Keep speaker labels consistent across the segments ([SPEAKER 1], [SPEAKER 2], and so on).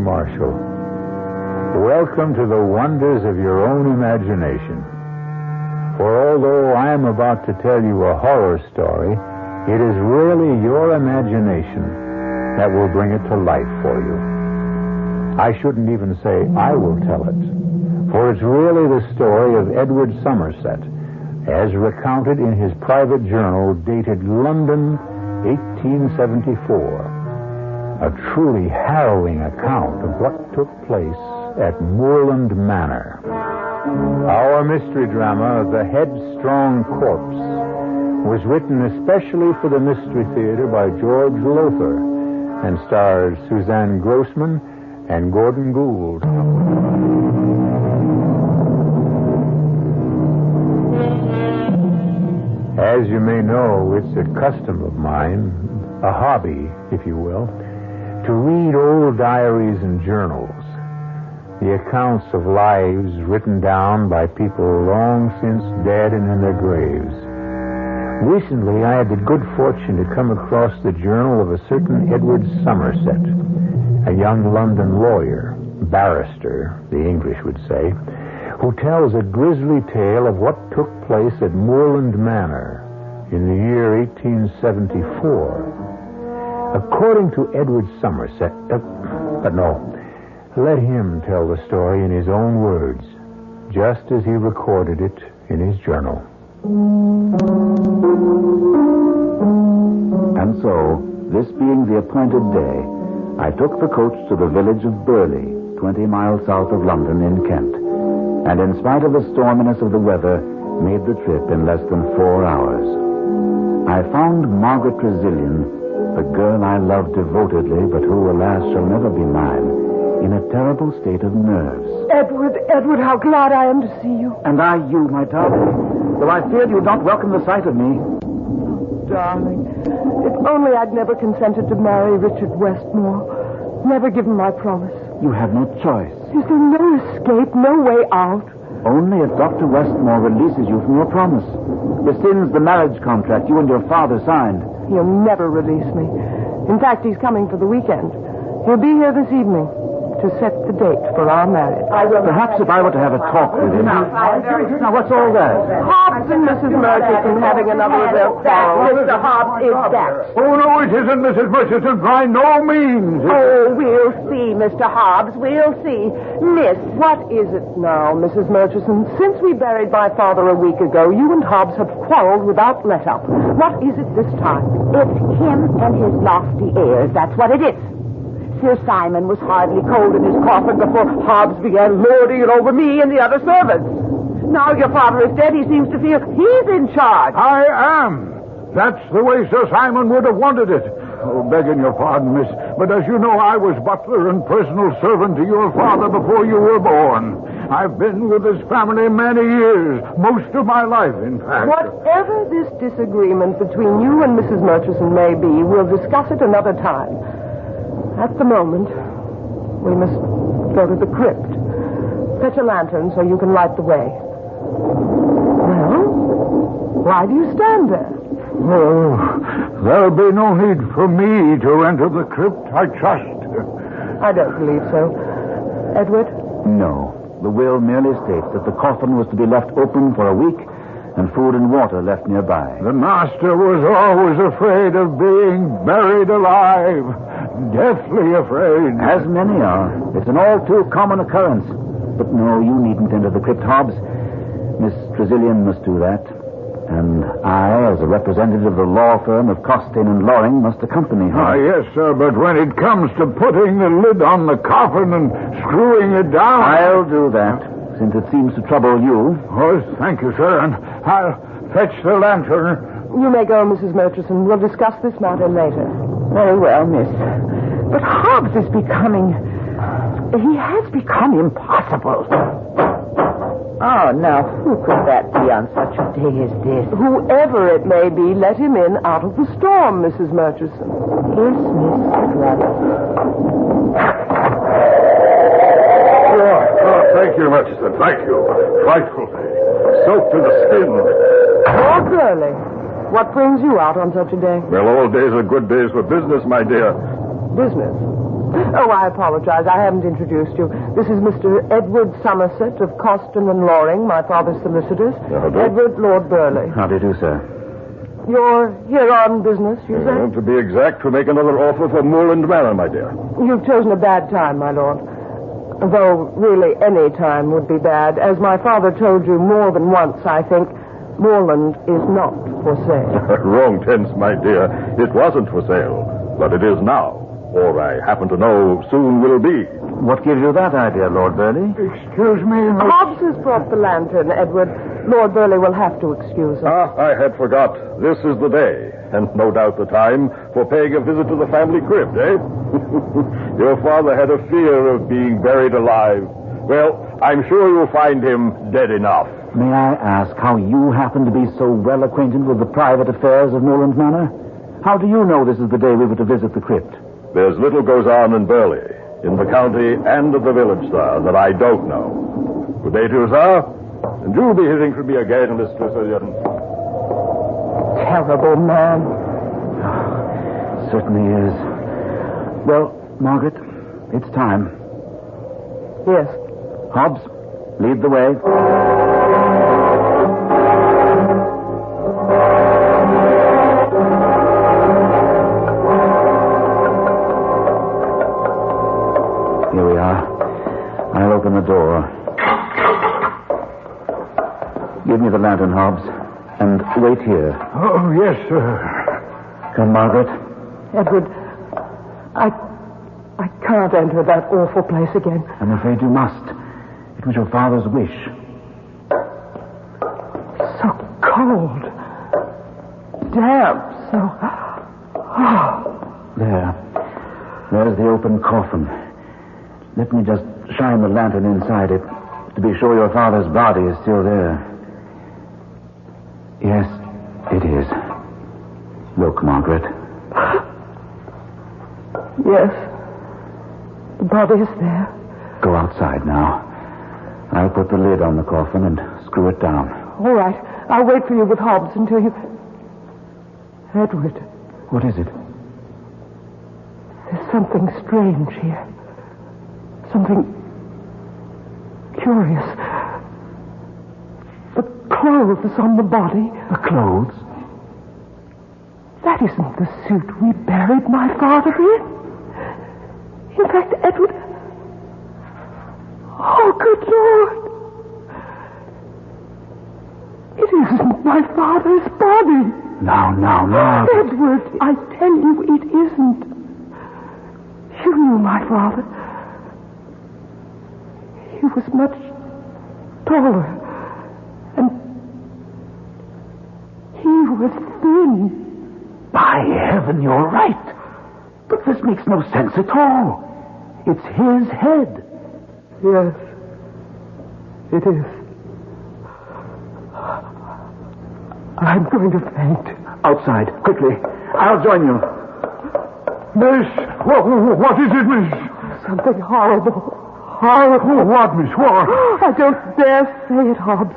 [SPEAKER 1] Marshall. Welcome to the wonders of your own imagination. For although I am about to tell you a horror story, it is really your imagination that will bring it to life for you. I shouldn't even say I will tell it, for it's really the story of Edward Somerset, as recounted in his private journal dated London, 1874. A truly harrowing account of what took place at Moreland Manor. Our mystery drama, The Headstrong Corpse, was written especially for the Mystery Theater by George Lothar and stars Suzanne Grossman and Gordon Gould. As you may know, it's a custom of mine, a hobby, if you will, to read old diaries and journals, the accounts of lives written down by people long since dead and in their graves. Recently, I had the good fortune to come across the journal of a certain Edward Somerset, a young London lawyer, barrister, the English would say, who tells a grisly tale of what took place at Moreland Manor in the year 1874. According to Edward Somerset, but no, let him tell the story in his own words, just as he recorded it in his journal.
[SPEAKER 2] And so, this being the appointed day, I took the coach to the village of Berly, 20 miles south of London in Kent, and in spite of the storminess of the weather, made the trip in less than 4 hours. I found Margaret Trezilian, the girl I loved devotedly, but who, alas, shall never be mine, in a terrible state of nerves.
[SPEAKER 3] Edward, how glad I am to see you.
[SPEAKER 2] And I you, my darling. Though I feared you'd not welcome the sight of me.
[SPEAKER 3] Darling, if only I'd never consented to marry Richard Westmore. Never given my promise.
[SPEAKER 2] You have no choice.
[SPEAKER 3] Is there no escape, no way out?
[SPEAKER 2] Only if Dr. Westmore releases you from your promise. Rescinds the marriage contract you and your father signed.
[SPEAKER 3] He'll never release me. In fact, he's coming for the weekend. He'll be here this evening to set the date for our marriage.
[SPEAKER 2] Perhaps if I were to have a talk with him... Now, what's all that?
[SPEAKER 3] Hobbs and Mrs. Murchison having another of their quarrels. Mr. Hobbs is that.
[SPEAKER 1] Oh, no, it isn't, Mrs. Murchison. By no means.
[SPEAKER 3] Oh, we'll see, Mr. Hobbs. We'll see. Miss, what is it now, Mrs. Murchison? Since we buried my father a week ago, you and Hobbs have quarreled without let-up. What is it this time?
[SPEAKER 4] It's him and his lofty airs. That's what it is. Sir Simon was hardly cold in his coffin before Hobbs began lording it over me and the other servants. Now your father is dead, he seems to feel he's in charge.
[SPEAKER 1] I am. That's the way Sir Simon would have wanted it. Oh, begging your pardon, miss, but as you know, I was butler and personal servant to your father before you were born. I've been with his family many years, most of my life, in fact.
[SPEAKER 3] Whatever this disagreement between you and Mrs. Murchison may be, we'll discuss it another time. At the moment, we must go to the crypt. Fetch a lantern so you can light the way. Well, why do you stand there?
[SPEAKER 1] Oh, there'll be no need for me to enter the crypt, I trust.
[SPEAKER 3] I don't believe so. Edward?
[SPEAKER 2] No. The will merely states that the coffin was to be left open for a week and food and water left nearby.
[SPEAKER 1] The master was always afraid of being buried alive. Deathly afraid.
[SPEAKER 2] As many are. It's an all too common occurrence. But no, you needn't enter the crypt, Hobbs. Miss Trezilian must do that. And I, as a representative of the law firm of Costain and Loring, must accompany her.
[SPEAKER 1] Ah, yes, sir, but when it comes to putting the lid on the coffin and screwing it down...
[SPEAKER 2] I'll do that, since it seems to trouble you.
[SPEAKER 1] Oh, thank you, sir, and I'll fetch the lantern.
[SPEAKER 3] You may go, Mrs. Murchison. We'll discuss this matter later.
[SPEAKER 4] Very well, miss. But Hobbs is becoming... He has become impossible. Oh, now, who could that be on such a day as this?
[SPEAKER 3] Whoever it may be, let him in out of the storm, Mrs. Murchison.
[SPEAKER 4] Yes, Miss Edward.
[SPEAKER 1] Oh, thank you, Murchison. Thank you. Frightful. Soaked to the skin.
[SPEAKER 3] Oh, Curly. What brings you out on such a day?
[SPEAKER 1] Well, all days are good days for business, my dear.
[SPEAKER 3] Business? Oh, I apologize. I haven't introduced you. This is Mr. Edward Somerset of Coston and Loring, my father's solicitors. Edward Lord Berly.
[SPEAKER 2] How do you do, sir?
[SPEAKER 3] You're here on business, you say?
[SPEAKER 5] To be exact, to make another offer for Moreland Manor, my dear.
[SPEAKER 3] You've chosen a bad time, my lord. Though, really, any time would be bad. As my father told you more than once, I think, Moreland is not for sale.
[SPEAKER 5] Wrong tense, my dear. It wasn't for sale, but it is now. Or I happen to know soon will be.
[SPEAKER 2] What gives you that idea, Lord Berly?
[SPEAKER 1] Excuse me,
[SPEAKER 3] Hobbs has brought the lantern, Edward. Lord Berly will have to excuse us.
[SPEAKER 5] I had forgot. This is the day, and no doubt the time, for paying a visit to the family crypt, eh? Your father had a fear of being buried alive. Well, I'm sure you'll find him dead enough.
[SPEAKER 2] May I ask how you happen to be so well acquainted with the private affairs of Moreland Manor? How do you know this is the day we were to visit the crypt?
[SPEAKER 5] There's little goes on in Burley, in the county and of the village, sir, that I don't know. Good day to you, sir. And you'll be hearing from me again, Mr. Sicilian.
[SPEAKER 3] Terrible man.
[SPEAKER 2] Certainly is. Well, Margaret, it's time.
[SPEAKER 3] Yes.
[SPEAKER 2] Hobbs, lead the way. Here we are. I'll open the door. Give me the lantern, Hobbs, and wait here.
[SPEAKER 1] Oh, yes, sir.
[SPEAKER 2] Come, Margaret.
[SPEAKER 3] Edward, I can't enter that awful place again.
[SPEAKER 2] I'm afraid you must. It was your father's wish.
[SPEAKER 3] So cold. Damp. So...
[SPEAKER 2] There's the open coffin. Let me just shine the lantern inside it to be sure your father's body is still there. Yes, it is. Look, Margaret.
[SPEAKER 3] Yes. The body is there.
[SPEAKER 2] Go outside now. I'll put the lid on the coffin and screw it down.
[SPEAKER 3] All right. I'll wait for you with Hobbs until you... Edward.
[SPEAKER 2] What is it?
[SPEAKER 3] There's something strange here. Something curious. The clothes on the body.
[SPEAKER 2] The clothes?
[SPEAKER 3] That isn't the suit we buried my father in. In fact, Edward... Oh, good Lord. It isn't my father's body.
[SPEAKER 2] Now.
[SPEAKER 3] Edward, I tell you, it isn't. You knew my father. He was much taller. And he was thin.
[SPEAKER 2] By heaven, you're right. But this makes no sense at all. It's his head.
[SPEAKER 3] Yes, it is. I'm going to faint.
[SPEAKER 2] Outside, quickly. I'll join you.
[SPEAKER 1] Miss, what is it, miss?
[SPEAKER 3] Something horrible. Horrible.
[SPEAKER 1] What, miss? What?
[SPEAKER 3] I don't dare say it, Hobbs.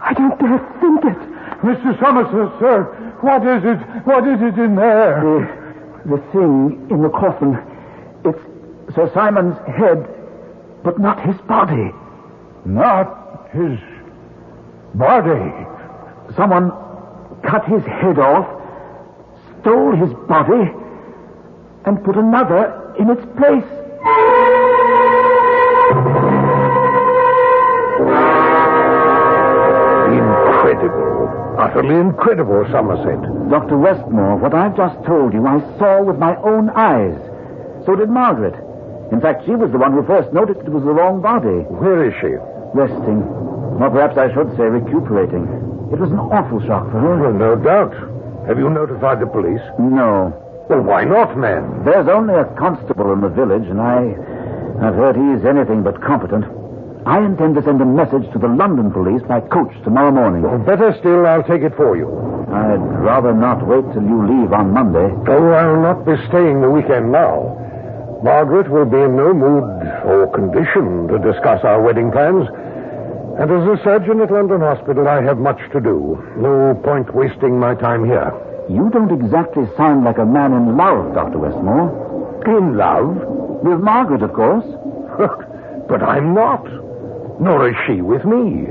[SPEAKER 3] I don't dare think it.
[SPEAKER 1] Mr. Somerset, sir, what is it? What is it in there?
[SPEAKER 2] The thing in the coffin, it's Sir Simon's head, but not his body.
[SPEAKER 1] Not his body.
[SPEAKER 2] Someone cut his head off, stole his body, and put another in its place.
[SPEAKER 1] Incredible. Utterly incredible, Somerset.
[SPEAKER 2] Dr. Westmore, what I've just told you, I saw with my own eyes. So did Margaret. In fact, she was the one who first noticed it was the wrong body.
[SPEAKER 1] Where is she?
[SPEAKER 2] Resting. Or perhaps I should say recuperating. It was an awful shock for her.
[SPEAKER 1] Well, no doubt. Have you notified the police?
[SPEAKER 2] No.
[SPEAKER 1] Well, why not, man?
[SPEAKER 2] There's only a constable in the village, and I've heard he's anything but competent. I intend to send a message to the London police by coach tomorrow morning.
[SPEAKER 1] Well, better still, I'll take it for you.
[SPEAKER 2] I'd rather not wait till you leave on Monday.
[SPEAKER 1] Oh, I'll not be staying the weekend now. Margaret will be in no mood or condition to discuss our wedding plans. And as a surgeon at London Hospital, I have much to do. No point wasting my time here.
[SPEAKER 2] You don't exactly sound like a man in love, Dr. Westmore.
[SPEAKER 1] In love?
[SPEAKER 2] With Margaret, of course.
[SPEAKER 6] But I'm not. Nor is she with me.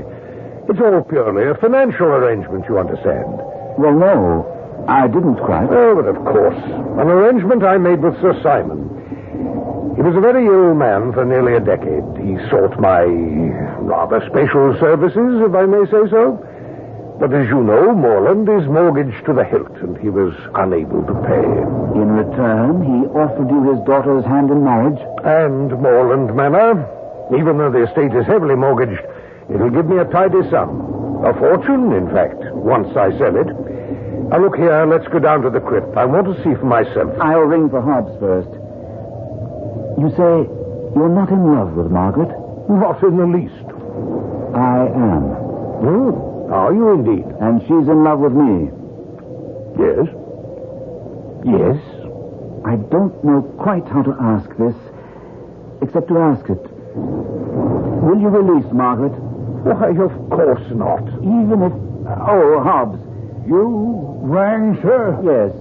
[SPEAKER 6] It's all purely a financial arrangement, you understand.
[SPEAKER 2] Well, no. I didn't quite.
[SPEAKER 6] Oh, but of course. An arrangement I made with Sir Simon. He was a very ill man for nearly a decade. He sought my rather special services, if I may say so. But as you know, Moreland is mortgaged to the hilt, and he was unable to pay.
[SPEAKER 2] In return, he offered you his daughter's hand in marriage?
[SPEAKER 6] And Moreland Manor, even though the estate is heavily mortgaged, it'll give me a tidy sum. A fortune, in fact, once I sell it. Now, look here, let's go down to the crypt. I want to see for myself.
[SPEAKER 2] I'll ring for Hobbs first. You say you're not in love with Margaret?
[SPEAKER 6] Not in the least.
[SPEAKER 2] I am.
[SPEAKER 6] Are you indeed?
[SPEAKER 2] And she's in love with me.
[SPEAKER 6] Yes. Yes.
[SPEAKER 2] I don't know quite how to ask this, except to ask it. Will you release Margaret?
[SPEAKER 6] Why, of course not.
[SPEAKER 2] Even if... Oh, Hobbs.
[SPEAKER 6] You rang, sir?
[SPEAKER 2] Yes.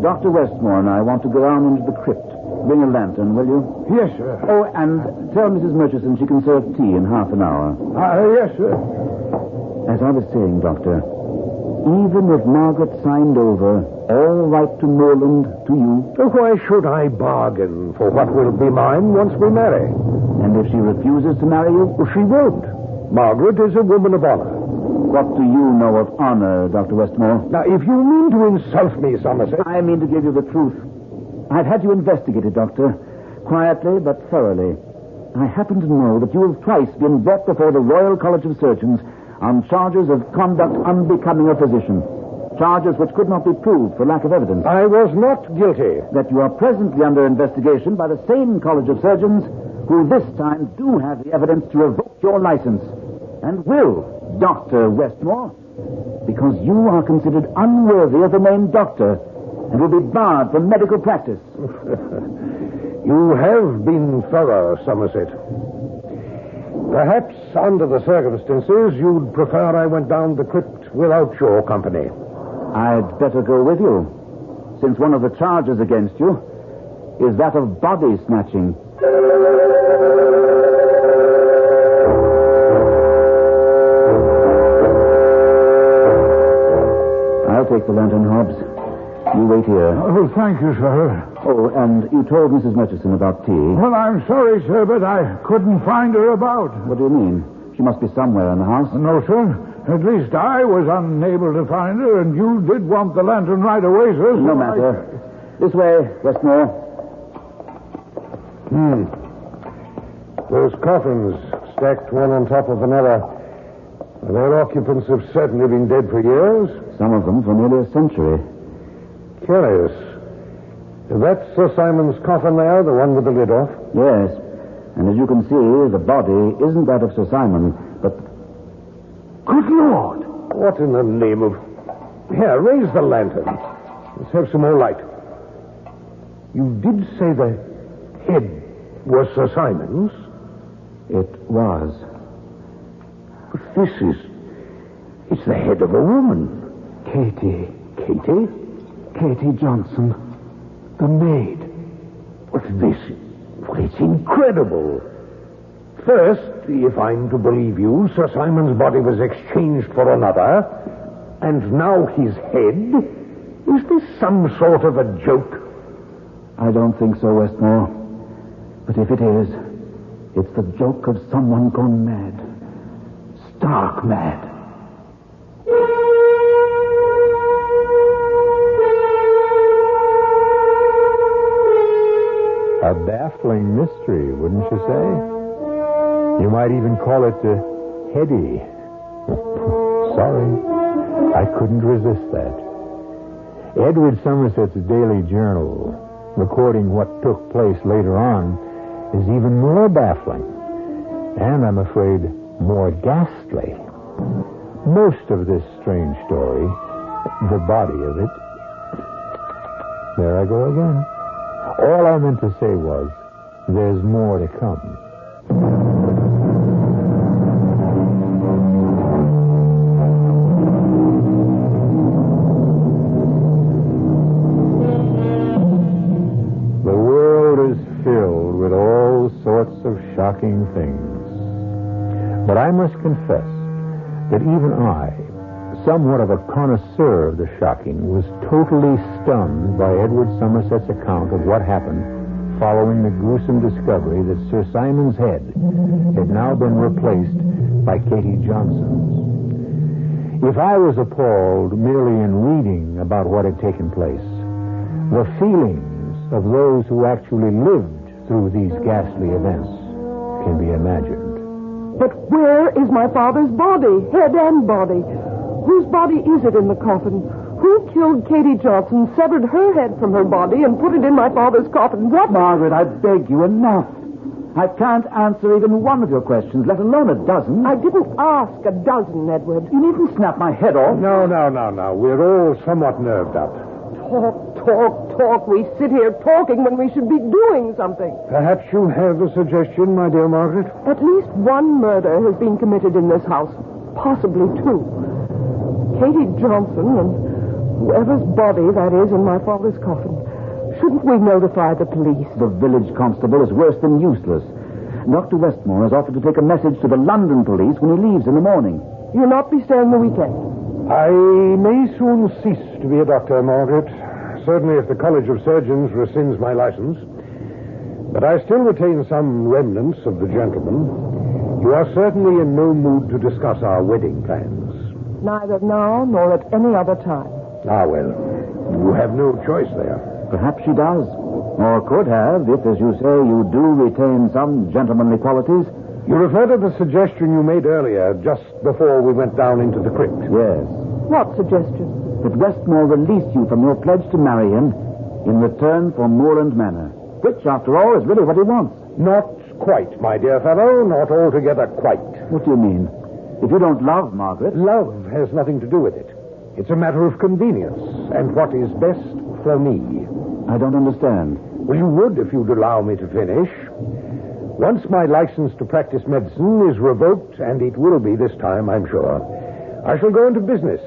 [SPEAKER 2] Dr. Westmore and I want to go down into the crypt. Bring a lantern, will you?
[SPEAKER 6] Yes, sir.
[SPEAKER 2] Oh, and tell Mrs. Murchison she can serve tea in half an hour.
[SPEAKER 6] Yes, sir.
[SPEAKER 2] As I was saying, Doctor, even if Margaret signed over all right to Moreland to you...
[SPEAKER 6] Why should I bargain for what will be mine once we marry?
[SPEAKER 2] And if she refuses to marry you?
[SPEAKER 6] Well, she won't. Margaret is a woman of honor.
[SPEAKER 2] What do you know of honor, Dr. Westmore?
[SPEAKER 6] Now, if you mean to insult me, Somerset...
[SPEAKER 2] I mean to give you the truth. I've had you investigated, Doctor. Quietly, but thoroughly. I happen to know that you have twice been brought before the Royal College of Surgeons on charges of conduct unbecoming a physician. Charges which could not be proved for lack of evidence.
[SPEAKER 6] I was not guilty.
[SPEAKER 2] That you are presently under investigation by the same College of Surgeons who this time do have the evidence to revoke your license. And will, Dr. Westmore, because you are considered unworthy of the name doctor and will be barred from medical practice.
[SPEAKER 6] You have been thorough, Somerset. Perhaps, under the circumstances, you'd prefer I went down the crypt without your company.
[SPEAKER 2] I'd better go with you, since one of the charges against you is that of body snatching. I'll take the lantern, Hobbs. You wait here.
[SPEAKER 7] Oh, thank you, sir.
[SPEAKER 2] Oh, and you told Mrs. Murchison about tea.
[SPEAKER 7] Well, I'm sorry, sir, but I couldn't find her about.
[SPEAKER 2] What do you mean? She must be somewhere in the house.
[SPEAKER 7] No, sir. At least I was unable to find her, and you did want the lantern right away, sir.
[SPEAKER 2] No matter. This way, Westmore.
[SPEAKER 6] Those coffins, stacked one on top of another, their occupants have certainly been dead for years.
[SPEAKER 2] Some of them for nearly a century.
[SPEAKER 6] Curious. That's Sir Simon's coffin there, the one with the lid off?
[SPEAKER 2] Yes. And as you can see, the body isn't that of Sir Simon, but...
[SPEAKER 6] Good Lord! What in the name of... Here, raise the lantern. Let's have some more light. You did say the head was Sir Simon's?
[SPEAKER 2] It was.
[SPEAKER 6] But this is... It's the head of a woman.
[SPEAKER 7] Katie.
[SPEAKER 6] Katie?
[SPEAKER 7] Katie Johnson. The maid.
[SPEAKER 6] What's this? Well, it's incredible. First, if I'm to believe you, Sir Simon's body was exchanged for another, and now his head? Is this some sort of a joke?
[SPEAKER 2] I don't think so, Westmore. But if it is, it's the joke of someone gone mad. Stark mad.
[SPEAKER 1] A baffling mystery, wouldn't you say? You might even call it heady. Sorry, I couldn't resist that. Edward Somerset's daily journal, recording what took place later on, is even more baffling, and I'm afraid more ghastly. Most of this strange story, the body of it... There I go again. All I meant to say was, there's more to come. The world is filled with of shocking things. But I must confess that even I, somewhat of a connoisseur of the shocking, was totally stunned by Edward Somerset's account of what happened following the gruesome discovery that Sir Simon's head had now been replaced by Katie Johnson's. If I was appalled merely in reading about what had taken place, the feelings of those who actually lived through these ghastly events can be imagined.
[SPEAKER 3] But where is my father's body, head and body? Whose body is it in the coffin? Who killed Katie Johnson, severed her head from her body, and put it in my father's coffin? What?
[SPEAKER 2] Margaret, I beg you, enough. I can't answer even one of your questions, let alone a dozen.
[SPEAKER 3] I didn't ask a dozen, Edward.
[SPEAKER 2] You needn't snap my head off.
[SPEAKER 6] No. We're all somewhat nerved up.
[SPEAKER 3] Talk. We sit here talking when we should be doing something.
[SPEAKER 6] Perhaps you have a suggestion, my dear Margaret?
[SPEAKER 3] At least one murder has been committed in this house. Possibly two. Katie Johnson and whoever's body that is in my father's coffin. Shouldn't we notify the police?
[SPEAKER 2] The village constable is worse than useless. Dr. Westmore has offered to take a message to the London police when he leaves in the morning.
[SPEAKER 3] You'll not be staying the weekend?
[SPEAKER 6] I may soon cease to be a doctor, Margaret. Certainly if the College of Surgeons rescinds my license. But I still retain some remnants of the gentleman. You are certainly in no mood to discuss our wedding plans.
[SPEAKER 3] Neither now nor at any other time.
[SPEAKER 6] Ah, well, you have no choice there.
[SPEAKER 2] Perhaps she does. Or could have, if, as you say, you do retain some gentlemanly qualities.
[SPEAKER 6] You refer to the suggestion you made earlier, just before we went down into the crypt.
[SPEAKER 2] Yes.
[SPEAKER 3] What suggestion?
[SPEAKER 2] That Westmore release you from your pledge to marry him in return for Moreland Manor. Which, after all, is really what he wants.
[SPEAKER 6] Not quite, my dear fellow. Not altogether quite.
[SPEAKER 2] What do you mean? If you don't love Margaret...
[SPEAKER 6] Love has nothing to do with it. It's a matter of convenience and what is best for me.
[SPEAKER 2] I don't understand.
[SPEAKER 6] Well, you would if you'd allow me to finish. Once my license to practice medicine is revoked, and it will be this time, I'm sure, I shall go into business.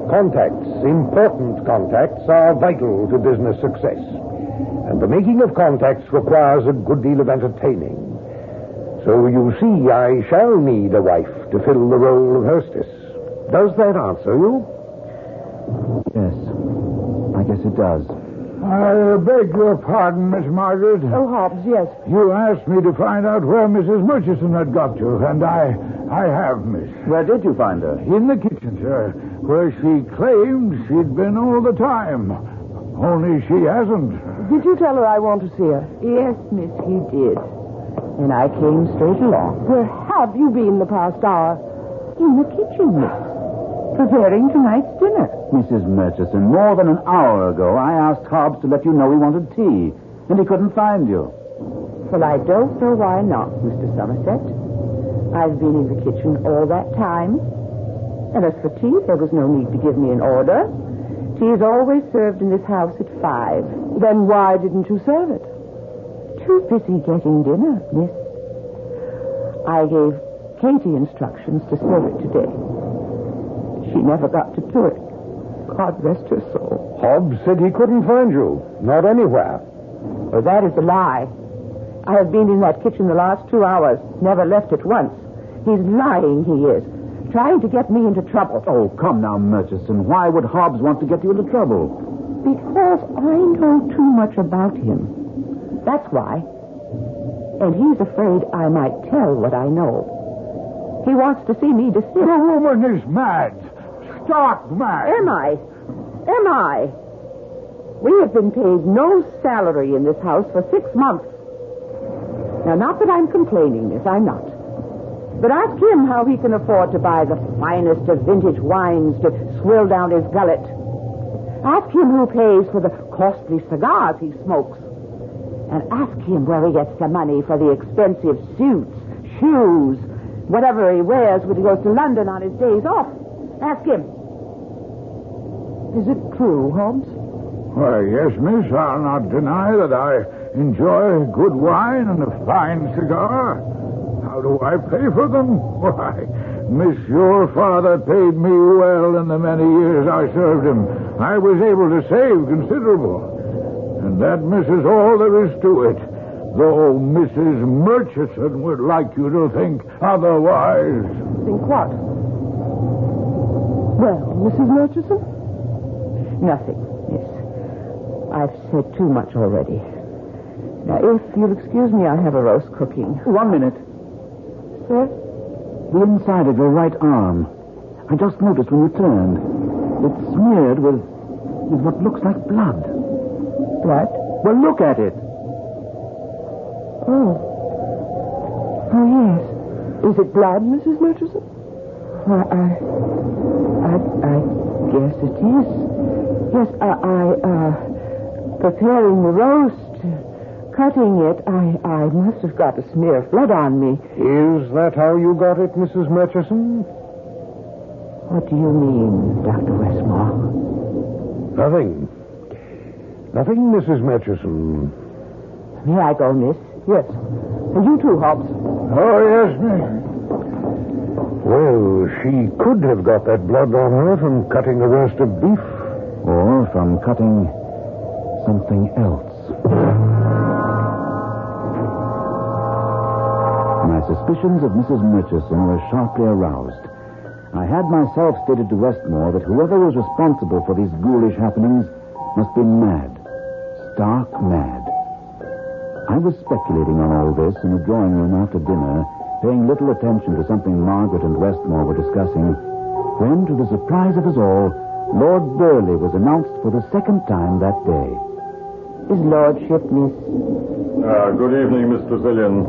[SPEAKER 6] Contacts, important contacts, are vital to business success. And the making of contacts requires a good deal of entertaining. So you see, I shall need a wife to fill the role of hostess. Does that answer you?
[SPEAKER 2] Yes, I guess it does.
[SPEAKER 7] I beg your pardon, Miss Margaret.
[SPEAKER 3] Oh, Hobbs, yes.
[SPEAKER 7] You asked me to find out where Mrs. Murchison had got to, and I have, miss.
[SPEAKER 2] Where did you find her?
[SPEAKER 7] In the kitchen, sir, where she claimed she'd been all the time. Only she hasn't.
[SPEAKER 3] Did you tell her I want to see her?
[SPEAKER 4] Yes, miss, he did. And I came straight along.
[SPEAKER 3] Where have you been the past hour?
[SPEAKER 4] In the kitchen, miss. Preparing tonight's dinner.
[SPEAKER 2] Mrs. Murchison, more than an hour ago, I asked Hobbs to let you know he wanted tea, and he couldn't find you.
[SPEAKER 4] Well, I don't know why not, Mr. Somerset. I've been in the kitchen all that time. And as for tea, there was no need to give me an order. Tea is always served in this house at 5.
[SPEAKER 3] Then why didn't you serve it?
[SPEAKER 4] Too busy getting dinner, miss. I gave Katie instructions to serve it today. She never got to do it. God rest her soul.
[SPEAKER 6] Hobbs said he couldn't find you. Not anywhere.
[SPEAKER 4] Well, that is a lie. I have been in that kitchen the last 2 hours. Never left it once. He's lying, he is. Trying to get me into trouble.
[SPEAKER 2] Oh, come now, Murchison. Why would Hobbs want to get you into trouble?
[SPEAKER 4] Because I know too much about him. That's why. And he's afraid I might tell what I know. He wants to see me desist.
[SPEAKER 7] The woman is mad. Stark mad.
[SPEAKER 4] Am I? We have been paid no salary in this house for 6 months. Now, not that I'm complaining, miss, I'm not. But ask him how he can afford to buy the finest of vintage wines to swill down his gullet. Ask him who pays for the costly cigars he smokes. And ask him where he gets the money for the expensive suits, shoes, whatever he wears when he goes to London on his days off. Ask him.
[SPEAKER 3] Is it true, Hobbs?
[SPEAKER 7] Why, yes, miss, I'll not deny that I enjoy good wine and a fine cigar. How do I pay for them? Why, miss, your father paid me well in the many years I served him. I was able to save considerable. And that, miss, is all there is to it. though Mrs. Murchison would like you to think otherwise.
[SPEAKER 3] Think what? Well, Mrs. Murchison?
[SPEAKER 4] Nothing, miss. I've said too much already. Now, if you'll excuse me, I have a roast cooking.
[SPEAKER 2] 1 minute.
[SPEAKER 3] Sir?
[SPEAKER 2] The inside of your right arm. I just noticed when you turned. It's smeared with what looks like blood.
[SPEAKER 3] Blood?
[SPEAKER 2] Well, look at it.
[SPEAKER 3] Oh. Oh, yes. Is it blood, Mrs. Murchison?
[SPEAKER 4] Well, I guess it is. Yes, preparing the roast, cutting it, I must have got a smear of blood on me.
[SPEAKER 6] Is that how you got it, Mrs. Murchison?
[SPEAKER 4] What do you mean, Dr. Westmore?
[SPEAKER 6] Nothing. Nothing, Mrs. Murchison.
[SPEAKER 4] May I go, miss?
[SPEAKER 3] Yes. And you too, Hobbs.
[SPEAKER 7] Oh, yes, miss.
[SPEAKER 6] Well, she could have got that blood on her from cutting a roast of beef.
[SPEAKER 2] Or from cutting something else. My suspicions of Mrs. Murchison were sharply aroused. I had myself stated to Westmore that whoever was responsible for these ghoulish happenings must be mad. Stark mad. I was speculating on all this in the drawing room after dinner, paying little attention to something Margaret and Westmore were discussing, when, to the surprise of us all, Lord Berly was announced for the second time that day.
[SPEAKER 4] His lordship, miss.
[SPEAKER 5] Good evening, Mr. Zillion,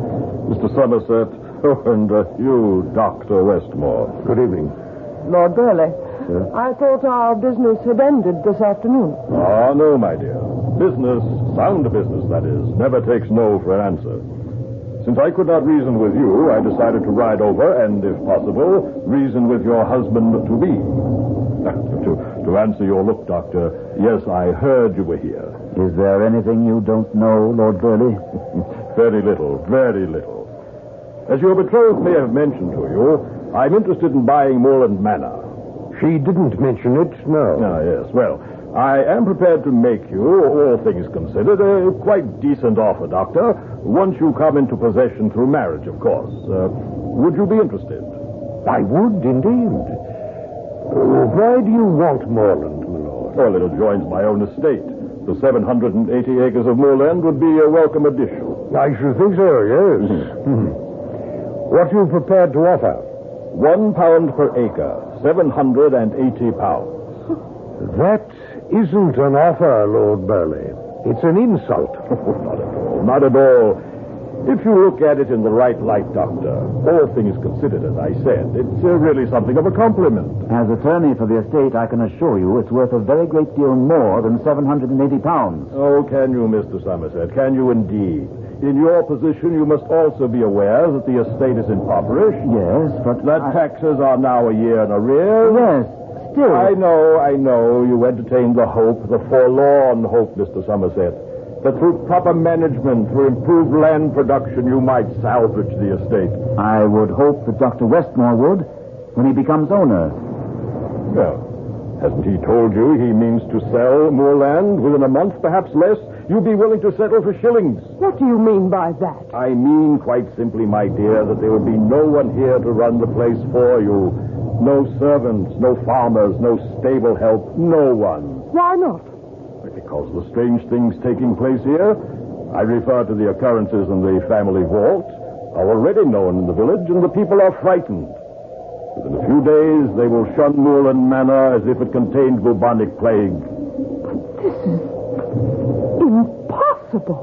[SPEAKER 5] Mr. Somerset, and you, Dr. Westmore.
[SPEAKER 6] Good evening.
[SPEAKER 3] Lord Burley.
[SPEAKER 2] Sir?
[SPEAKER 3] I thought our business had ended this afternoon.
[SPEAKER 5] Ah, no, my dear. Business, sound business, that is, never takes no for an answer. Since I could not reason with you, I decided to ride over and, if possible, reason with your husband-to-be. To answer your look, Doctor, yes, I heard you were here.
[SPEAKER 2] Is there anything you don't know, Lord Berly?
[SPEAKER 5] Very little, very little. As your betrothed may have mentioned to you, I'm interested in buying Moreland Manor.
[SPEAKER 6] She didn't mention it, no.
[SPEAKER 5] Ah, yes. Well, I am prepared to make you, all things considered, a quite decent offer, Doctor, once you come into possession through marriage, of course. Would you be interested?
[SPEAKER 6] I would, indeed. Why do you want Moreland, my lord?
[SPEAKER 5] Well, it adjoins my own estate. The 780 acres of moorland would be a welcome addition.
[SPEAKER 6] I should think so, yes. What are you prepared to offer?
[SPEAKER 5] £1 per acre, 780 pounds.
[SPEAKER 6] That isn't an offer, Lord Berly. It's an insult.
[SPEAKER 5] Not at all, not at all. If you look at it in the right light, Doctor, all things considered, as I said, it's really something of a compliment.
[SPEAKER 2] As attorney for the estate, I can assure you it's worth a very great deal more than £780.
[SPEAKER 5] Oh, can you, Mr. Somerset? Can you indeed? In your position, you must also be aware that the estate is impoverished.
[SPEAKER 2] Yes, but
[SPEAKER 5] That taxes are now a year in arrears.
[SPEAKER 2] Yes, still.
[SPEAKER 5] I know. You entertain the hope, the forlorn hope, Mr. Somerset, that through proper management, through improved land production, you might salvage the estate.
[SPEAKER 2] I would hope that Dr. Westmore would, when he becomes owner.
[SPEAKER 5] Well, hasn't he told you he means to sell more land within a month, perhaps less? You'd be willing to settle for shillings.
[SPEAKER 3] What do you mean by that?
[SPEAKER 5] I mean, quite simply, my dear, that there will be no one here to run the place for you. No servants, no farmers, no stable help, no one.
[SPEAKER 3] Why not?
[SPEAKER 5] Because the strange things taking place here, I refer to the occurrences in the family vault, are already known in the village, and the people are frightened. Within a few days, they will shun Moreland Manor as if it contained bubonic plague.
[SPEAKER 3] This is impossible.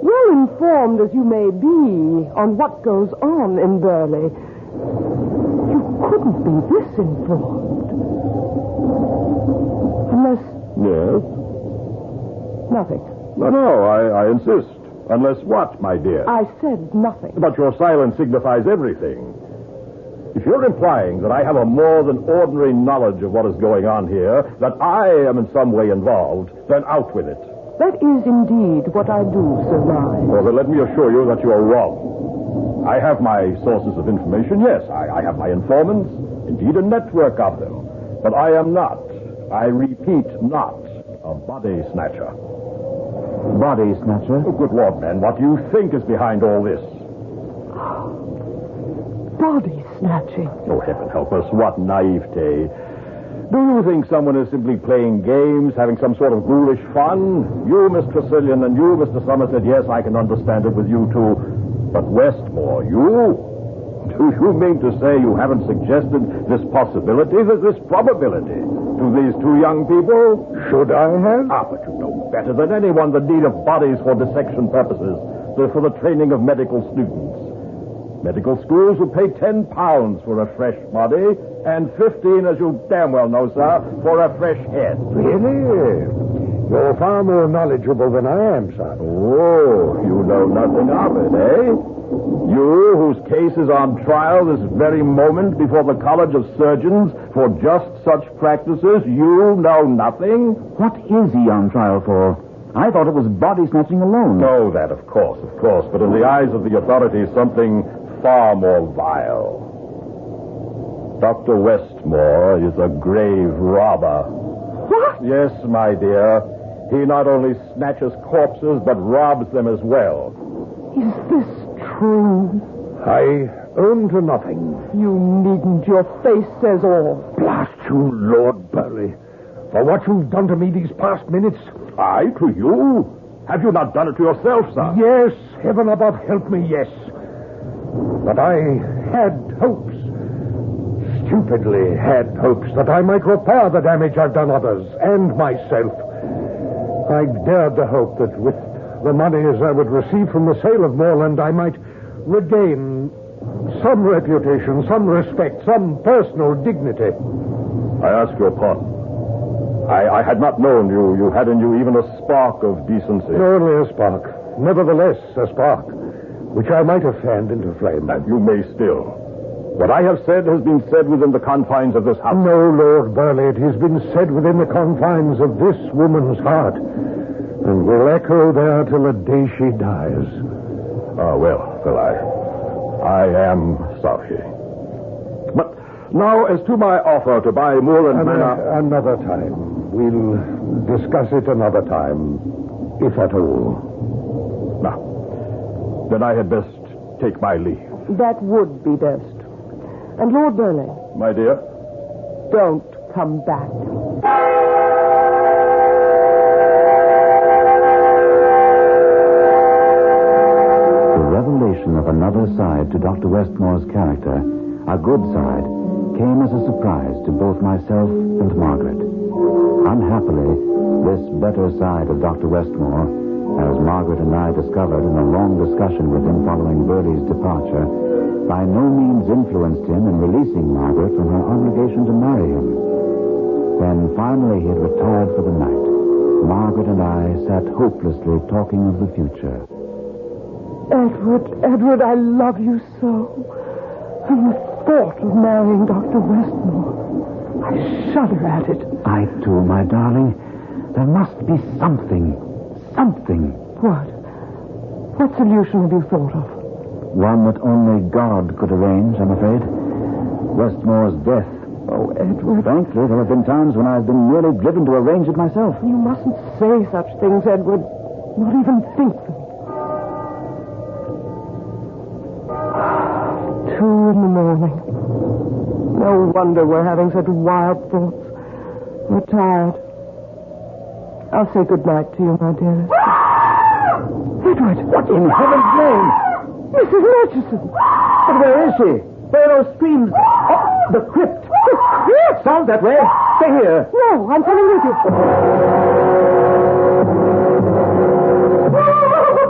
[SPEAKER 3] Well informed as you may be on what goes on in Burley, you couldn't be this informed. Unless...
[SPEAKER 5] Yes?
[SPEAKER 3] Nothing.
[SPEAKER 5] No, I insist. Unless what, my dear?
[SPEAKER 3] I said nothing.
[SPEAKER 5] But your silence signifies everything. If you're implying that I have a more than ordinary knowledge of what is going on here, that I am in some way involved, then out with it.
[SPEAKER 3] That is indeed what I do surmise.
[SPEAKER 5] Well, then let me assure you that you are wrong. I have my sources of information, yes. I have my informants, indeed a network of them. But I am not, I repeat, not a body snatcher.
[SPEAKER 2] Body snatcher.
[SPEAKER 5] Oh, good Lord, man, what do you think is behind all this?
[SPEAKER 3] Body snatching.
[SPEAKER 5] Oh, heaven help us, what naivete. Do you think someone is simply playing games, having some sort of ghoulish fun? You, Miss Tressilian, and you, Mr. Somerset, yes, I can understand it with you two. But Westmore, you? Do you mean to say you haven't suggested this possibility, this probability, to these two young people?
[SPEAKER 6] Should I have?
[SPEAKER 5] Ah, but you know better than anyone the need of bodies for dissection purposes, for the training of medical students. Medical schools will pay £10 for a fresh body, and 15, as you damn well know, sir, for a fresh head.
[SPEAKER 6] Really? You're far more knowledgeable than I am, sir.
[SPEAKER 5] Oh, you know nothing of it, eh? You, whose case is on trial this very moment before the College of Surgeons for just such practices, you know nothing?
[SPEAKER 2] What is he on trial for? I thought it was body snatching alone.
[SPEAKER 5] Oh, that, of course. But in the eyes of the authorities, something far more vile. Dr. Westmore is a grave robber.
[SPEAKER 3] What?
[SPEAKER 5] Yes, my dear. He not only snatches corpses, but robs them as well.
[SPEAKER 3] Is this true?
[SPEAKER 6] I own to nothing.
[SPEAKER 3] You needn't. Your face says all.
[SPEAKER 6] Blast you, Lord Berly. For what you've done to me these past minutes.
[SPEAKER 5] I to you? Have you not done it to yourself, sir?
[SPEAKER 6] Yes, heaven above help me, yes. But I had hopes. Stupidly had hopes that I might repair the damage I've done others and myself. I dared to hope that with the monies I would receive from the sale of Moreland, I might regain some reputation, some respect, some personal dignity.
[SPEAKER 5] I ask your pardon. I had not known you had in you even a spark of decency.
[SPEAKER 6] Only a spark. Nevertheless, a spark, which I might have fanned into flame.
[SPEAKER 5] And you may still. What I have said has been said within the confines of this house.
[SPEAKER 6] No, Lord Berly, it has been said within the confines of this woman's heart, and will echo there till the day she dies.
[SPEAKER 5] Ah, well, I am sorry. But now, as to my offer to buy Moreland Manor...
[SPEAKER 6] Another time. We'll discuss it another time, if at all.
[SPEAKER 5] Now, then I had best take my leave.
[SPEAKER 3] That would be best. And Lord Berly,
[SPEAKER 5] My dear?
[SPEAKER 3] don't come back.
[SPEAKER 2] The revelation of another side to Dr. Westmore's character, a good side, came as a surprise to both myself and Margaret. Unhappily, this better side of Dr. Westmore, as Margaret and I discovered in a long discussion with him following Berlie's departure, by no means influenced him in releasing Margaret from her obligation to marry him. When finally he had retired for the night, Margaret and I sat hopelessly talking of the future.
[SPEAKER 3] Edward, I love you so. And the thought of marrying Dr. Westmore, I shudder at it.
[SPEAKER 2] I too, my darling. There must be something.
[SPEAKER 3] What? What solution have you thought of?
[SPEAKER 2] One that only God could arrange, I'm afraid. Westmore's death.
[SPEAKER 3] Oh, Edward.
[SPEAKER 2] Frankly, there have been times when I've been nearly driven to arrange it myself.
[SPEAKER 3] You mustn't say such things, Edward. Not even think them. 2 a.m. No wonder we're having such wild thoughts. We're tired. I'll say good night to you, my dearest. Edward!
[SPEAKER 2] What in heaven's name?
[SPEAKER 3] Mrs. Murchison!
[SPEAKER 2] But where is she? Where are those screams? Oh, the crypt.
[SPEAKER 3] Yes!
[SPEAKER 2] Sounds that way. Stay here.
[SPEAKER 3] No, I'm coming with you.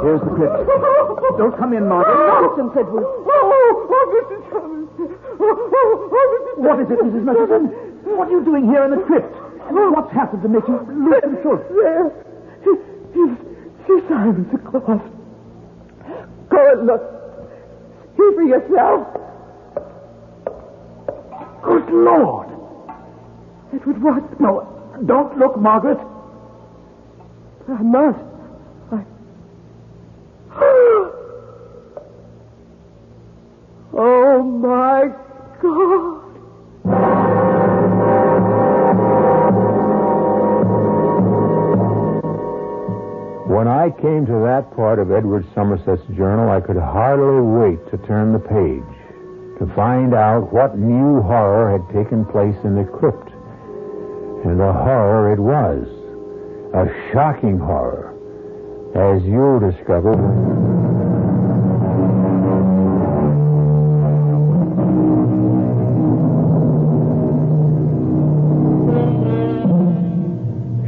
[SPEAKER 2] Here's the crypt. Don't come in, Margaret.
[SPEAKER 3] Nonsense, Edward. Mrs.
[SPEAKER 2] What is it, Mrs. Murchison? What are you doing here in the crypt? What's happened to make you lose control?
[SPEAKER 3] There. She's Simon the cloth. Go and look. See for yourself.
[SPEAKER 2] Good Lord.
[SPEAKER 3] Edward, what?
[SPEAKER 2] No, don't look, Margaret.
[SPEAKER 3] I must. Oh, my God.
[SPEAKER 1] When I came to that part of Edward Somerset's journal, I could hardly wait to turn the page, to find out what new horror had taken place in the crypt. And a horror it was. A shocking horror, as you'll discover.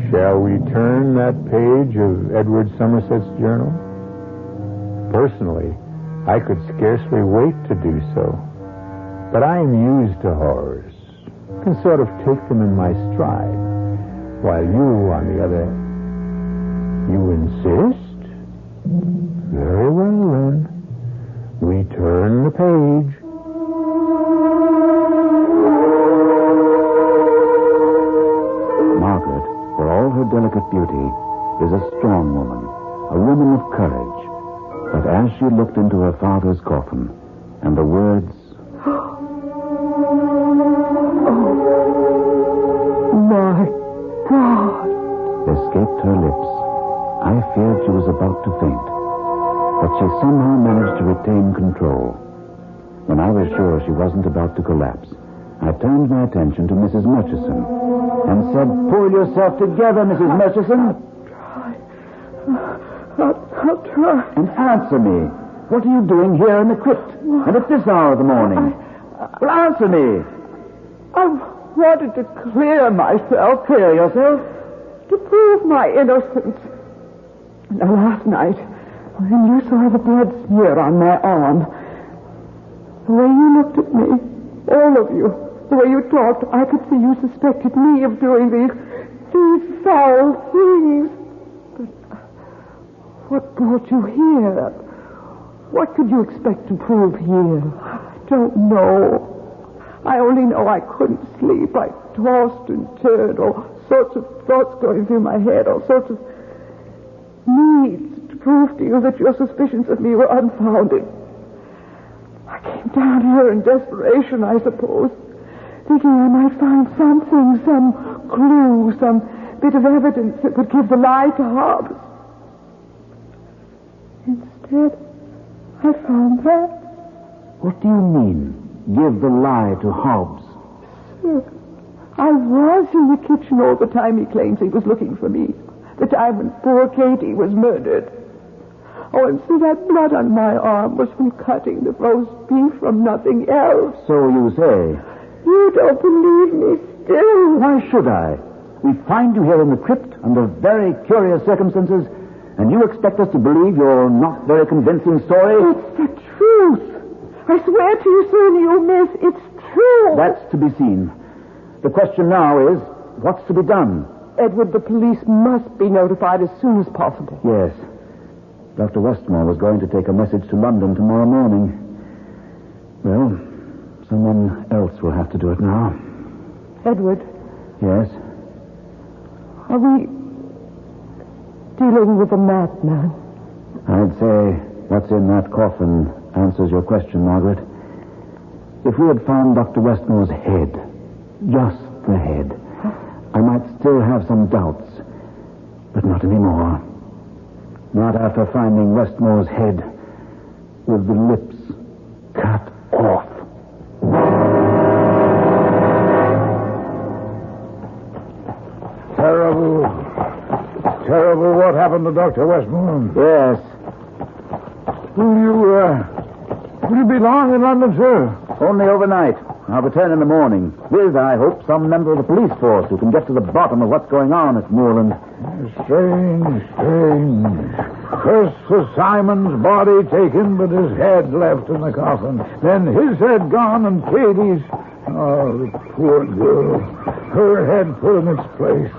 [SPEAKER 1] Shall we turn that page of Edward Somerset's journal? Personally, I could scarcely wait to do so. But I am used to horrors, can sort of take them in my stride. While you, on the other hand, you insist? Very well, then. We turn the page.
[SPEAKER 2] Margaret, for all her delicate beauty, is a strong woman, a woman of courage. But as she looked into her father's coffin, and the words,
[SPEAKER 3] My God,
[SPEAKER 2] escaped her lips, I feared she was about to faint. But she somehow managed to retain control. When I was sure she wasn't about to collapse, I turned my attention to Mrs. Murchison and said, "Pull yourself together, Mrs. Murchison."
[SPEAKER 3] I'll try.
[SPEAKER 2] And answer me. What are you doing here in the crypt? And at this hour of the morning? Well, answer me.
[SPEAKER 3] I wanted to clear myself.
[SPEAKER 2] Clear yourself?
[SPEAKER 3] To prove my innocence. Now, last night, when you saw the blood smear on my arm, the way you looked at me, all of you, the way you talked, I could see you suspected me of doing these foul things. But what brought you here? What could you expect to prove here? I don't know. I only know I couldn't sleep. I tossed and turned, all sorts of thoughts going through my head, all sorts of needs to prove to you that your suspicions of me were unfounded. I came down here in desperation, I suppose, thinking I might find something, some clue, some bit of evidence that would give the lie to Hobbs. Instead, I found that.
[SPEAKER 2] What do you mean, give the lie to Hobbs?
[SPEAKER 3] Sir, I was in the kitchen all the time he claims he was looking for me. The time when poor Katie was murdered. Oh, and see, that blood on my arm was from cutting the roast beef, from nothing else.
[SPEAKER 2] So you say.
[SPEAKER 3] You don't believe me still.
[SPEAKER 2] Why should I? We find you here in the crypt under very curious circumstances, and you expect us to believe your not very convincing story?
[SPEAKER 3] It's the truth. I swear to you, sir, you miss. It's true.
[SPEAKER 2] That's to be seen. The question now is, what's to be done?
[SPEAKER 3] Edward, the police must be notified as soon as possible.
[SPEAKER 2] Yes. Dr. Westmore was going to take a message to London tomorrow morning. Well, someone else will have to do it now.
[SPEAKER 3] Edward?
[SPEAKER 2] Yes?
[SPEAKER 3] Are we dealing with a madman?
[SPEAKER 2] I'd say what's in that coffin answers your question, Margaret. If we had found Dr. Westmore's head, just the head, I might still have some doubts, but not anymore. Not after finding Westmore's head with the lips cut off.
[SPEAKER 7] Terrible what happened to Dr. Westmore.
[SPEAKER 2] Yes.
[SPEAKER 7] Will you be long in London, sir?
[SPEAKER 2] Only overnight. I'll return in the morning with, I hope, some member of the police force who can get to the bottom of what's going on at Moreland.
[SPEAKER 7] Strange. First was Simon's body taken, but his head left in the coffin. Then his head gone and Katie's. Oh, the poor girl. Her head put in its place.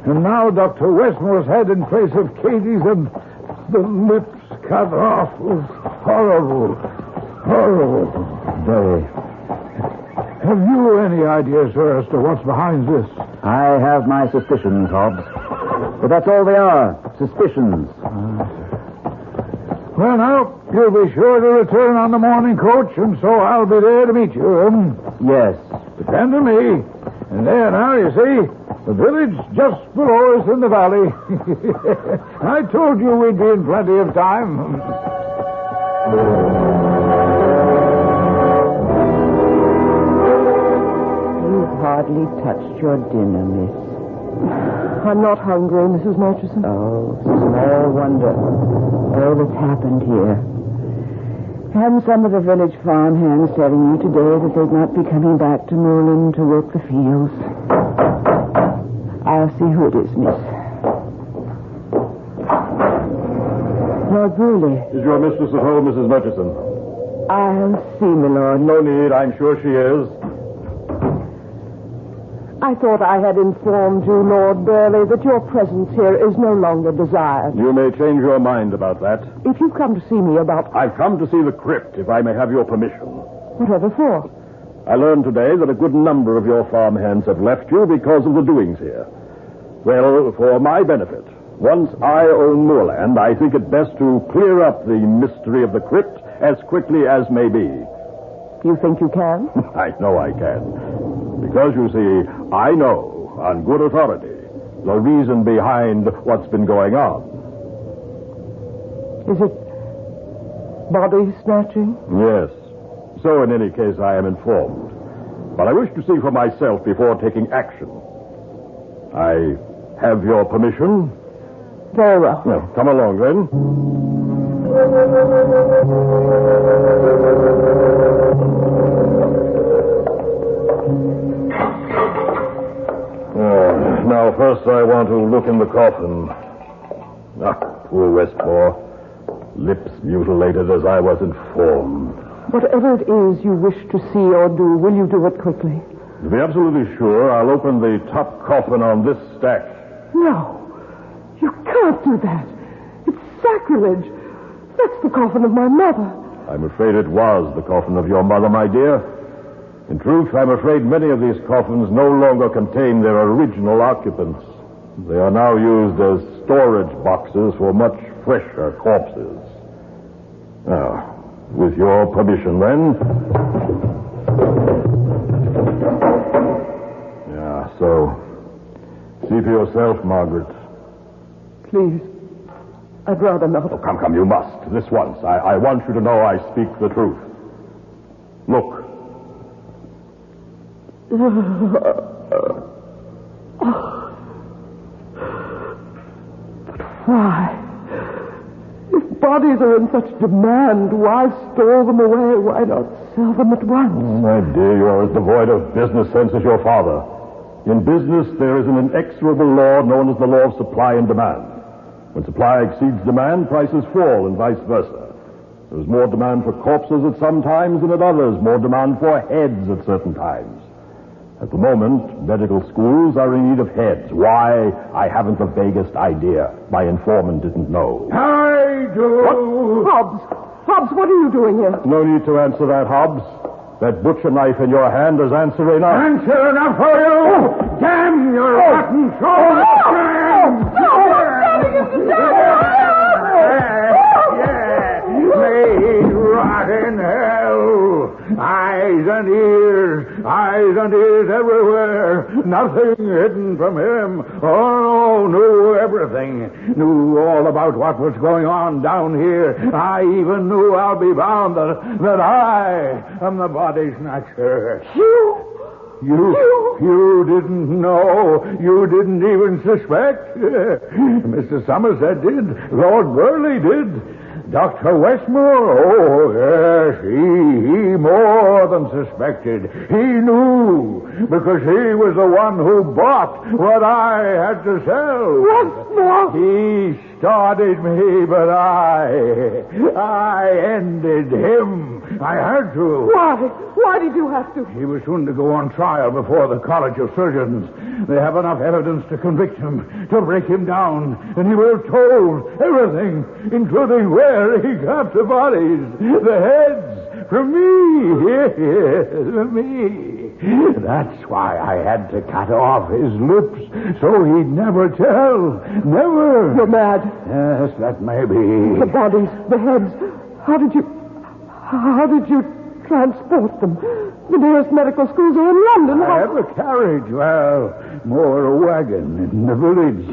[SPEAKER 7] And now Dr. Westmore's head in place of Katie's, and the lips cut off. Was horrible.
[SPEAKER 2] Very.
[SPEAKER 7] Have you any idea, sir, as to what's behind this?
[SPEAKER 2] I have my suspicions, Hobbs. But that's all they are. Suspicions.
[SPEAKER 7] Well, now, you'll be sure to return on the morning coach, and so I'll be there to meet you.
[SPEAKER 2] Yes.
[SPEAKER 7] Depend on me. And there now, you see, The village just below us in the valley. I told you we'd be in plenty of time.
[SPEAKER 4] You've hardly touched your dinner, miss.
[SPEAKER 3] I'm not hungry, Mrs. Murchison.
[SPEAKER 4] Oh, small wonder. All that's happened here. And some of the village farmhands telling you today that they'd not be coming back to Moreland to work the fields. I'll see who it is, miss. Lord Berly.
[SPEAKER 5] Is your mistress at home, Mrs. Murchison?
[SPEAKER 4] I'll see, my lord.
[SPEAKER 5] No need. I'm sure she is.
[SPEAKER 3] I thought I had informed you, Lord Berly, that your presence here is no longer desired.
[SPEAKER 5] You may change your mind about that.
[SPEAKER 3] If you've come to see me about...
[SPEAKER 5] I've come to see the crypt, if I may have your permission.
[SPEAKER 3] Whatever for?
[SPEAKER 5] I learned today that a good number of your farmhands have left you because of the doings here. Well, for my benefit, once I own moorland, I think it best to clear up the mystery of the crypt as quickly as may be.
[SPEAKER 3] You think you can?
[SPEAKER 5] I know I can. Because, you see, I know, on good authority, the reason behind what's been going on.
[SPEAKER 3] Is it body snatching?
[SPEAKER 5] Yes. So, in any case, I am informed. But I wish to see for myself before taking action. I have your permission?
[SPEAKER 3] Very well.
[SPEAKER 5] Well, come along, then. Now, first I want to look in the coffin. Ah, poor Westmore. Lips mutilated as I was informed.
[SPEAKER 3] Whatever it is you wish to see or do, will you do it quickly?
[SPEAKER 5] To be absolutely sure, I'll open the top coffin on this stack.
[SPEAKER 3] No. You can't do that. It's sacrilege. That's the coffin of my mother.
[SPEAKER 5] I'm afraid it was the coffin of your mother, my dear. In truth, I'm afraid many of these coffins no longer contain their original occupants. They are now used as storage boxes for much fresher corpses. Now, with your permission, then. Yeah, so, see for yourself, Margaret.
[SPEAKER 3] Please. I'd rather not.
[SPEAKER 5] Oh, come, you must. This once. I want you to know I speak the truth. Look.
[SPEAKER 3] But why? If bodies are in such demand, why store them away? Why not sell them at once?
[SPEAKER 5] Oh, my dear, you are as devoid of business sense as your father. In business, there is an inexorable law known as the law of supply and demand. When supply exceeds demand, prices fall, and vice versa. There is more demand for corpses at some times than at others, more demand for heads at certain times. At the moment, medical schools are in need of heads. Why? I haven't the vaguest idea. My informant didn't know.
[SPEAKER 7] I do.
[SPEAKER 3] What? Hobbs, what are you doing here?
[SPEAKER 5] No need to answer that, Hobbs. That butcher knife in your hand is answer enough.
[SPEAKER 7] Answer enough for you! Damn your rotten soul! May rot in hell! Eyes and ears everywhere. Nothing hidden from him. Oh, no, knew everything. Knew all about what was going on down here. I even knew, I'll be bound, that I am the body snatcher. You didn't know. You didn't even suspect. Mr. Somerset did. Lord Berly did. Dr. Westmore, oh, yes, he more than suspected. He knew, because he was the one who bought what I had to sell. Westmore? He started me, but I ended him. I had to.
[SPEAKER 3] Why? Why did you have to?
[SPEAKER 7] He was soon to go on trial before the College of Surgeons. They have enough evidence to convict him, to break him down, and he will have told everything, including where he got the bodies, the heads, from me. Yes, me. That's why I had to cut off his lips, so he'd never tell. Never.
[SPEAKER 3] You're mad.
[SPEAKER 7] Yes, that may be.
[SPEAKER 3] The bodies, the heads. How did you transport them? The nearest medical schools are in London.
[SPEAKER 7] I have a carriage, well, more a wagon in the village.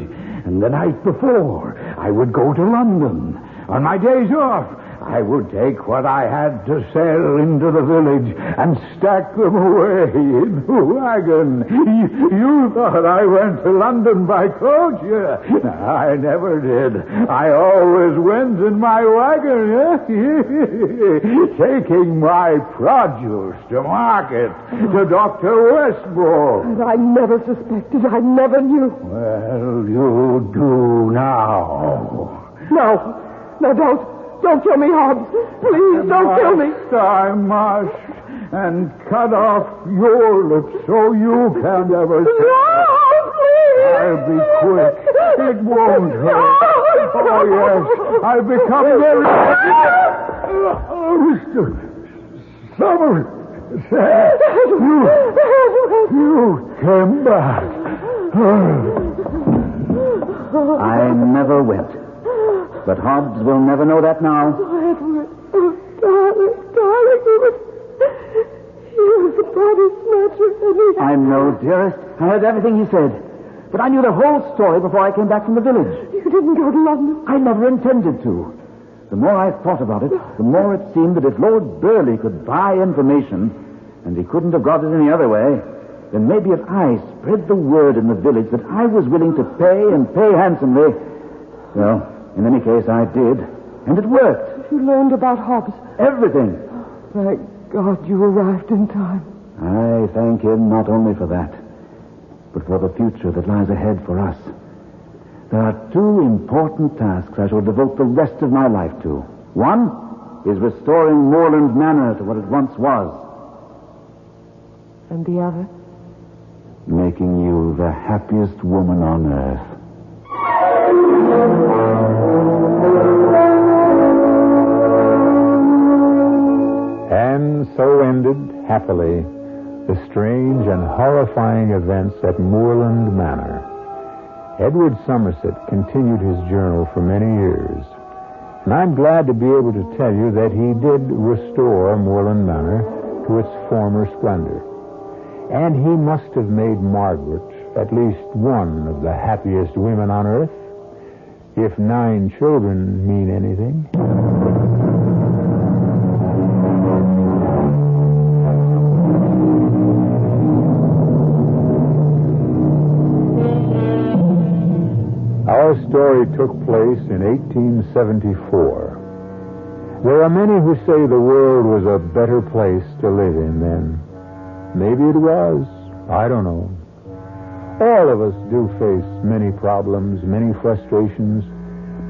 [SPEAKER 7] And the night before, I would go to London. On my days off, I would take what I had to sell into the village and stack them away in the wagon. You thought I went to London by coach? I never did. I always went in my wagon, taking my produce to market, to Dr. Westbrook.
[SPEAKER 3] And I never suspected. I never knew.
[SPEAKER 7] Well, you do now.
[SPEAKER 3] No, don't kill me, Hobbs. Please, don't kill me.
[SPEAKER 7] I must. And cut off your lips so you can't ever say.
[SPEAKER 3] No, please.
[SPEAKER 7] I'll be quick. It won't hurt. Oh, yes. I've become very... Mr. Somerset. You came back.
[SPEAKER 2] I never went. But Hobbs will never know that now.
[SPEAKER 3] Oh, Edward. Oh, darling, he was the body snatcher.
[SPEAKER 2] I know, dearest. I heard everything he said. But I knew the whole story before I came back from the village.
[SPEAKER 3] You didn't go to London?
[SPEAKER 2] I never intended to. The more I thought about it, the more it seemed that if Lord Berly could buy information, and he couldn't have got it any other way, then maybe if I spread the word in the village that I was willing to pay and pay handsomely, well... in any case, I did. And it worked.
[SPEAKER 3] You learned about Hobbs?
[SPEAKER 2] Everything.
[SPEAKER 3] Thank God you arrived in time.
[SPEAKER 2] I thank him not only for that, but for the future that lies ahead for us. There are two important tasks I shall devote the rest of my life to. One is restoring Moreland Manor to what it once was.
[SPEAKER 3] And the other?
[SPEAKER 2] Making you the happiest woman on earth.
[SPEAKER 1] And so ended, happily, the strange and horrifying events at Moreland Manor. Edward Somerset continued his journal for many years, and I'm glad to be able to tell you that he did restore Moreland Manor to its former splendor. And he must have made Margaret at least one of the happiest women on earth, if 9 children mean anything. Our story took place in 1874. There are many who say the world was a better place to live in then. Maybe it was. I don't know. All of us do face many problems, many frustrations,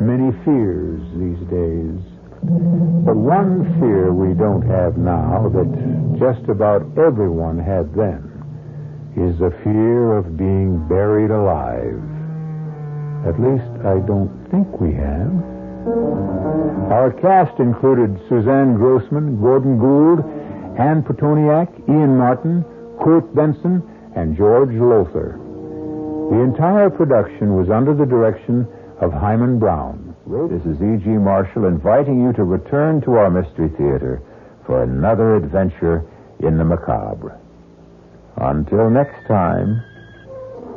[SPEAKER 1] many fears these days. But one fear we don't have now that just about everyone had then is the fear of being buried alive. At least I don't think we have. Our cast included Suzanne Grossman, Gordon Gould, Anne Petoniak, Ian Martin, Kurt Benson, and George Lothar. The entire production was under the direction of Hyman Brown.
[SPEAKER 8] This is E.G. Marshall inviting you to return to our Mystery Theater for another adventure in the macabre. Until next time,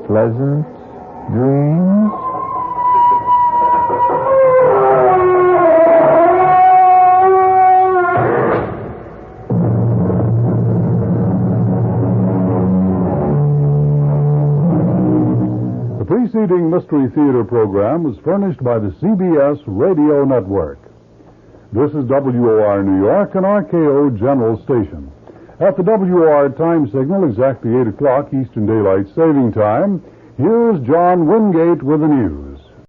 [SPEAKER 8] pleasant dreams.
[SPEAKER 9] The preceding Mystery Theater program was furnished by the CBS Radio Network. This is WOR New York and RKO General Station. At the WOR time signal, exactly 8 o'clock Eastern Daylight Saving Time, here's John Wingate with the news.